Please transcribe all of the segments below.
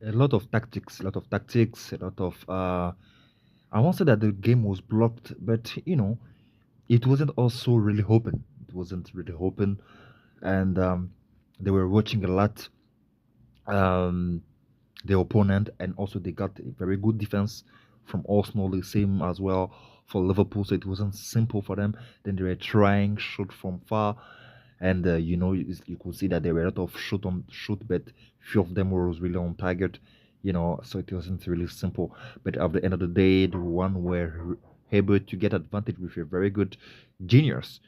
A lot of tactics, a lot of tactics, a lot of I won't say that the game was blocked, but it wasn't also really open. It wasn't really open, and they were watching a lot um, the opponent, and also they got a very good defense from Arsenal, the same as well for Liverpool. So it wasn't simple for them. Then they were trying shoot from far, and you could see that there were a lot of shoot, but few of them was really on target. So it wasn't really simple. But at the end of the day, the one were able to get advantage with a very good genius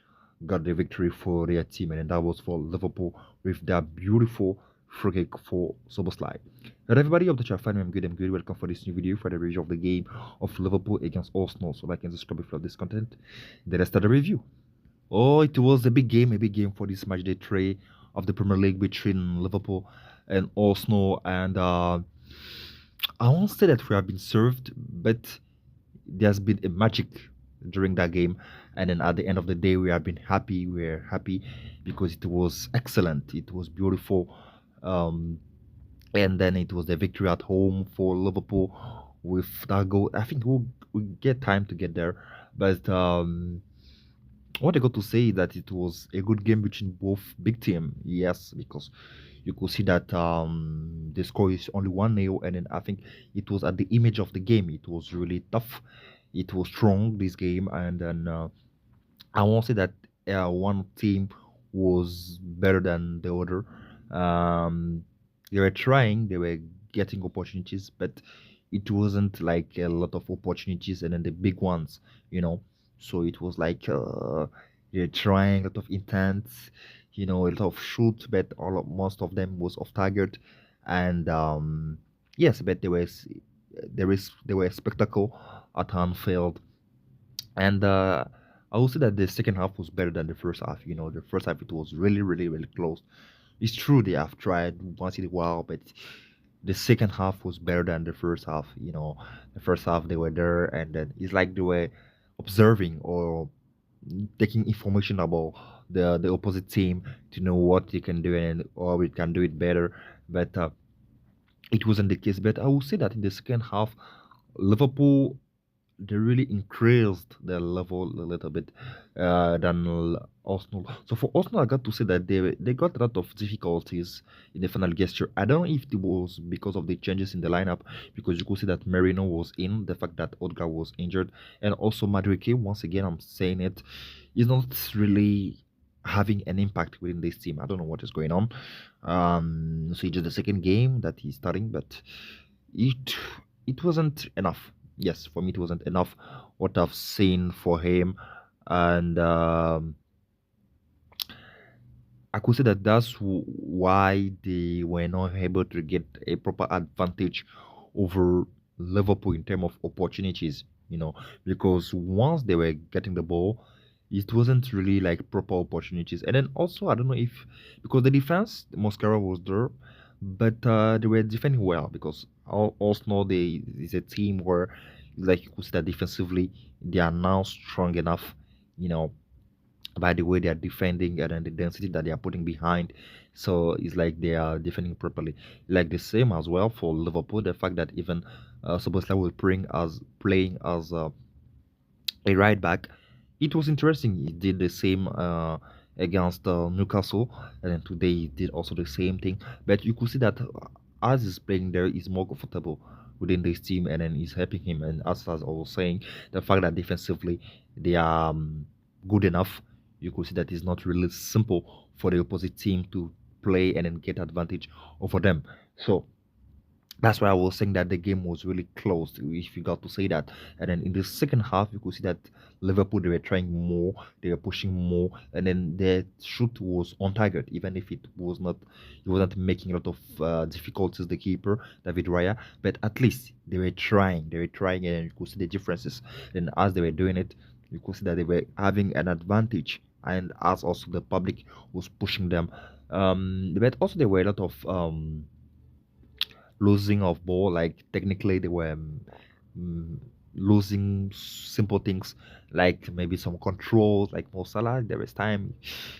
got the victory for their team, and that was for Liverpool with that beautiful free kick for szoboszlai. Hello everybody, hope that you're fine. I'm good. Welcome for this new video for the review of the game of Liverpool against Arsenal. So like and subscribe if you love this content. Then let's start the review. Oh, it was a big game for this match day three of the Premier League between Liverpool and Arsenal. And I won't say that we have been served, but there's been a magic during that game. And then at the end of the day, we have been happy. We're happy because it was excellent. It was beautiful. Um, and then it was the victory at home for Liverpool with that goal. I think we'll get time to get there, but what I got to say that it was a good game between both big team. Yes, because you could see that the score is only 1-0, and then I think it was at the image of the game. It was really tough. It was strong this game, and then I won't say that one team was better than the other. Um, they were trying, they were getting opportunities, but it wasn't like a lot of opportunities and then the big ones, you know. So it was like they're trying a lot of intent, a lot of shoot, but most of them was off target, and yes, but there were spectacle at Anfield, and I would say that the second half was better than the first half. The first half it was really, really, really close. It's true they have tried once in a while, but the second half was better than the first half. The first half they were there, and then it's like they were observing or taking information about the opposite team to know what they can do and or we can do it better. But it wasn't the case. But I would say that in the second half, Liverpool they really increased their level a little bit than Arsenal. So for Arsenal, I got to say that they got a lot of difficulties in the final gesture. I don't know if it was because of the changes in the lineup, because you could see that Merino was in, the fact that Odegaard was injured, and also Madueke. Once again, I'm saying it, is not really having an impact within this team. I don't know what is going on. So it's just the second game that he's starting, but it it wasn't enough. Yes, for me it wasn't enough what I've seen for him, and I could say that that's why they were not able to get a proper advantage over Liverpool in terms of opportunities. Because once they were getting the ball, it wasn't really like proper opportunities. And then also, I don't know if because the defense, Mosquera was there, but they were defending well because Arsenal they is a team where like you could see that defensively they are now strong enough. You know, by the way they are defending and then the density that they are putting behind. So it's like they are defending properly. Like the same as well for Liverpool, the fact that even Szoboszlai was playing as a right back. It was interesting. He did the same against Newcastle, and then today he did also the same thing. But you could see that as he's playing there, he's more comfortable within this team, and then he's helping him. And as I was saying, the fact that defensively they are good enough, you could see that it's not really simple for the opposite team to play and then get advantage over them. So that's why I was saying that the game was really close, if you got to say that. And then in the second half, you could see that Liverpool they were trying more, they were pushing more, and then their shoot was on target, even if it wasn't making a lot of difficulties. The keeper David Raya, but at least they were trying, and you could see the differences. And as they were doing it, you could see that they were having an advantage, and as also the public was pushing them. But also there were a lot of losing of ball. Like technically, they were mm, losing simple things like maybe some controls. Like Mo Salah, there was time,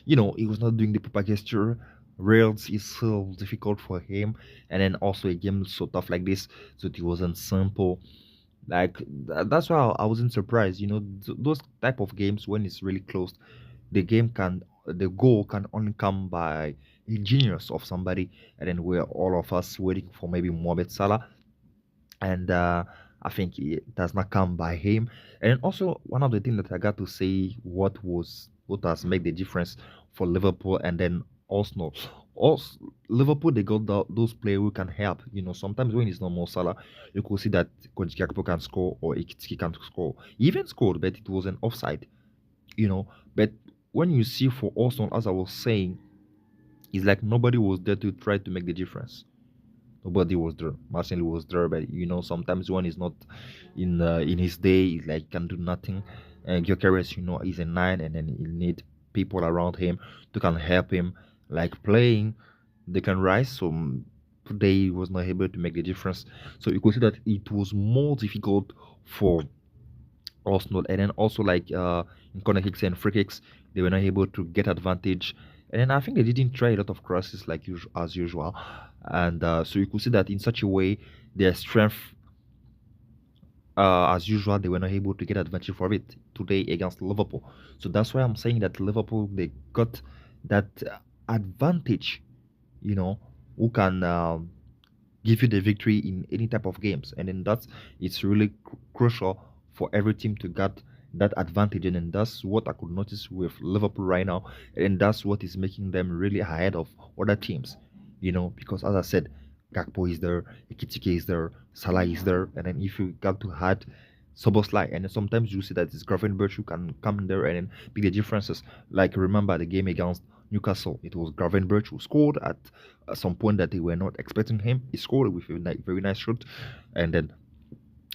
he was not doing the proper gesture. Rails is so difficult for him, and then also a game so tough like this, so it wasn't simple. Like that's why I wasn't surprised. Those type of games when it's really close, the goal can only come by a genius of somebody, and then we're all of us waiting for maybe Mohamed Salah, and I think it does not come by him. And also one of the things that I got to say, what has made the difference for Liverpool and then Arsenal. Also, Liverpool they got those players who can help. Sometimes when it's not Mo Salah, you could see that Coach Gakpo can score or Ikitiki can score. He even scored, but it was an offside. But when you see for Arsenal, as I was saying, it's like nobody was there to try to make the difference. Nobody was there. Martinelli was there, but sometimes one is not in his day. It's like can do nothing. And Gyökeres, he's a nine, and then he need people around him to can help him, like playing. They can rise. So today he was not able to make the difference. So you could see that it was more difficult for Arsenal, and then also like in corner kicks and free kicks, they were not able to get advantage. And then I think they didn't try a lot of crosses like as usual, and so you could see that in such a way their strength, as usual, they were not able to get advantage for it today against Liverpool. So that's why I'm saying that Liverpool they got that advantage, you know, who can give you the victory in any type of games, and then that's it's really crucial for every team to get that advantage, and then that's what I could notice with Liverpool right now, and that's what is making them really ahead of other teams, because as I said, Gakpo is there, Ekitike is there, Salah is there, and then if you got to add Soboslai, and then sometimes you see that this Gravenberch who can come in there and then be the differences. Like remember the game against Newcastle, it was Gravenberch who scored at some point that they were not expecting him. He scored with a very nice shot, and then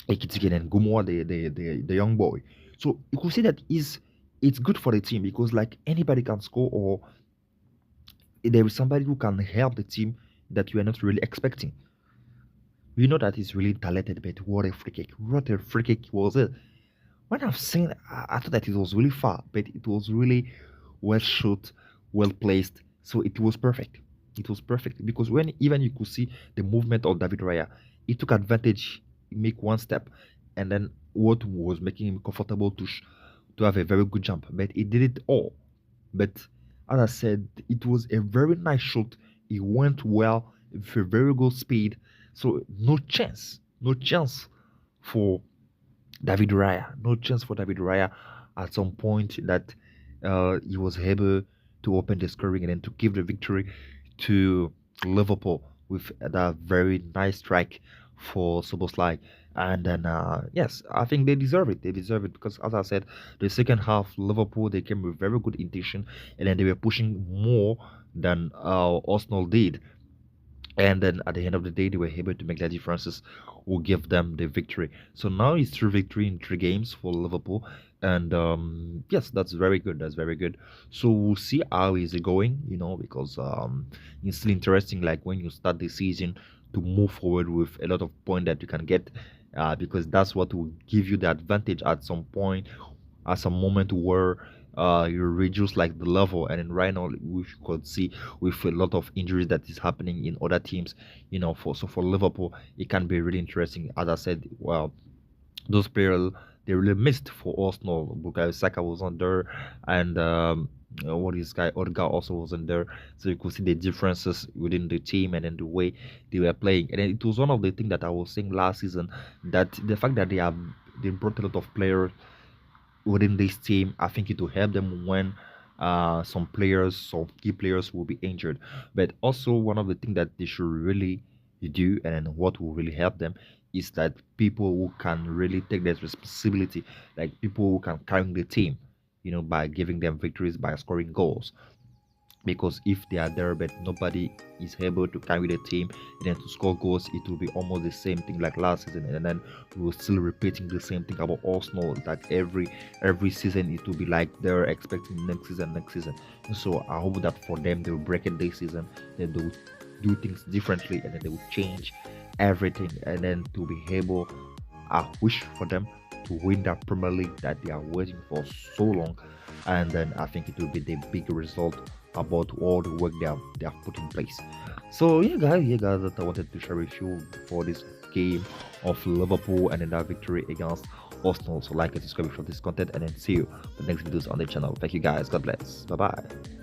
Ekitike and Gumoa, the young boy. So you could see that it's good for the team because like anybody can score, or there is somebody who can help the team that you are not really expecting. We know that he's really talented, but what a free kick! What a free kick was it? When I've seen, I thought that it was really far, but it was really well shot, well placed. So it was perfect. It was perfect because when even you could see the movement of David Raya, he took advantage, make one step, and then what was making him comfortable to have a very good jump. But he did it all. But as I said, it was a very nice shot. It went well with a very good speed. So no chance for David Raya. No chance for David Raya at some point that he was able to open the scoring and then to give the victory to Liverpool with that very nice strike for Szoboszlai. And then, yes, I think they deserve it. They deserve it because, as I said, the second half, Liverpool, they came with very good intention and then they were pushing more than Arsenal did. And then at the end of the day, they were able to make their differences, will give them the victory. So now it's three victory in three games for Liverpool, and yes, that's very good. That's very good. So we'll see how is it going, because it's still interesting. Like when you start the season, to move forward with a lot of point that you can get, because that's what will give you the advantage at some point, at some moment where you reduce like the level, and then right now we could see with a lot of injuries that is happening in other teams, for Liverpool it can be really interesting. As I said, well, those players they really missed for Arsenal. Bukayo Saka wasn't there, and what is guy Odegaard also wasn't there, so you could see the differences within the team and then the way they were playing. And then it was one of the things that I was saying last season, that the fact that they brought a lot of players within this team, I think it will help them when some key players will be injured. But also, one of the things that they should really do, and what will really help them, is that people who can really take that responsibility, like people who can carry the team, by giving them victories by scoring goals, because if they are there but nobody is able to carry the team and then to score goals, it will be almost the same thing like last season, and then we will still repeating the same thing about Arsenal. Like every season it will be like they're expecting next season. So I hope that for them they will break it this season, then they will do things differently, and then they will change everything, and then to be able, I wish for them to win that Premier League that they are waiting for so long, and then I think it will be the big result about all the work they have put in place. So yeah guys, that I wanted to share with you for this game of Liverpool and then that victory against Arsenal. So like and subscribe for this content and then see you the next videos on the channel. Thank you guys. God bless. Bye bye.